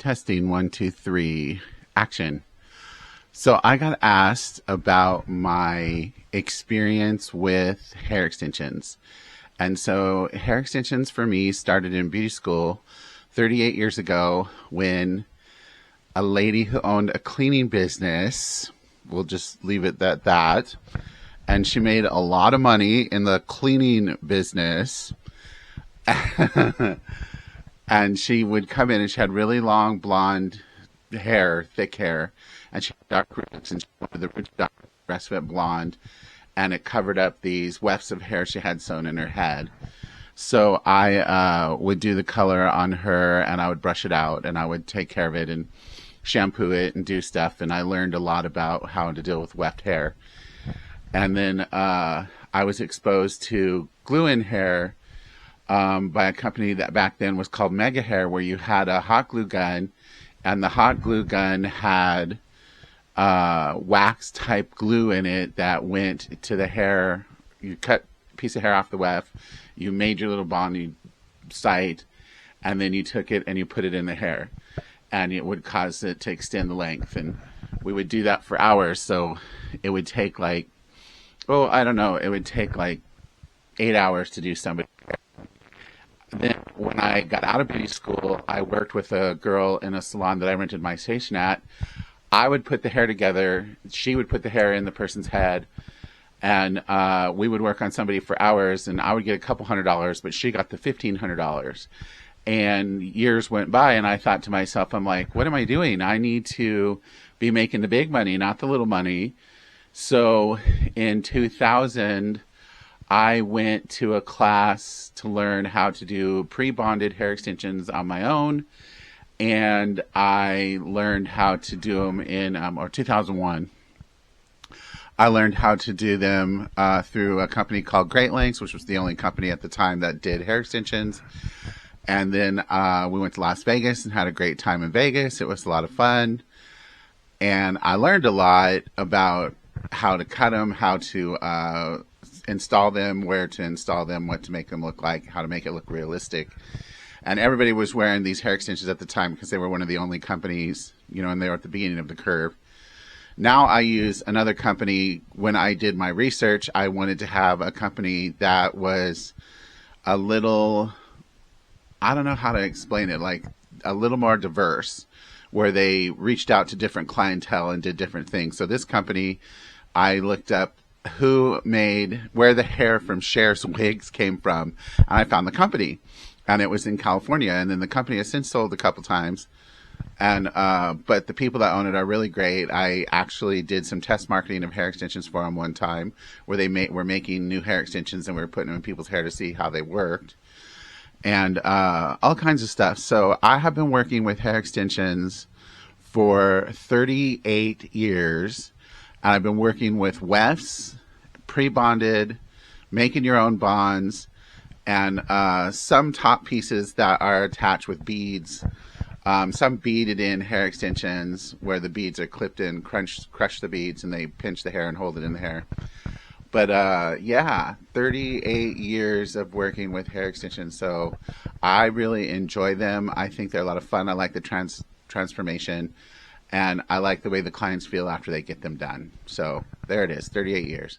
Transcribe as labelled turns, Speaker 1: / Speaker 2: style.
Speaker 1: Testing, one, two, three, action. So I got asked about my experience with hair extensions. And so hair extensions for me started in beauty school 38 years ago when a lady who owned a cleaning business, we'll just leave it at that, and she made a lot of money in the cleaning business. And she would come in and she had really long blonde hair, thick hair, and she had dark roots, and she wanted the roots dark, the rest of it blonde, and it covered up these wefts of hair she had sewn in her head. So I would do the color on her, and I would brush it out, and I would take care of it and shampoo it and do stuff, and I learned a lot about how to deal with weft hair. And then I was exposed to glue-in hair by a company that back then was called Mega Hair, where you had a hot glue gun, and the hot glue gun had wax type glue in it that went to the hair. You cut a piece of hair off the weft, you made your little bonding site, and then you took it and you put it in the hair, and it would cause it to extend the length. And we would do that for hours, so it would take like, it would take like 8 hours to do somebody. Then when I got out of beauty school, I worked with a girl in a salon that I rented my station at. I would put the hair together. She would put the hair in the person's head, and we would work on somebody for hours, and I would get a couple $100, but she got the $1,500. And years went by, and I thought to myself, I'm like, what am I doing? I need to be making the big money, not the little money. So in 2000, I went to a class to learn how to do pre-bonded hair extensions on my own, and I learned how to do them in 2001. I learned how to do them through a company called Great Lengths, which was the only company at the time that did hair extensions. And then we went to Las Vegas and had a great time in Vegas. It was a lot of fun, and I learned a lot about how to cut them, how to install them, where to install them, what to make them look like, how to make it look realistic. And everybody was wearing these hair extensions at the time because they were one of the only companies, and they were at the beginning of the curve. Now I use another company. When I did my research, I wanted to have a company that was a little, I don't know how to explain it, like a little more diverse, where they reached out to different clientele and did different things. So this company, I looked up where the hair from Cher's wigs came from, and I found the company, and it was in California. And then the company has since sold a couple times, and but the people that own it are really great. I actually did some test marketing of hair extensions for them one time, where they were making new hair extensions, and we were putting them in people's hair to see how they worked, and all kinds of stuff. So I have been working with hair extensions for 38 years. And I've been working with wefts, pre-bonded, making your own bonds, and some top pieces that are attached with beads. Some beaded in hair extensions where the beads are clipped in, crush the beads, and they pinch the hair and hold it in the hair. But 38 years of working with hair extensions. So I really enjoy them. I think they're a lot of fun. I like the transformation. And I like the way the clients feel after they get them done. So there it is, 38 years.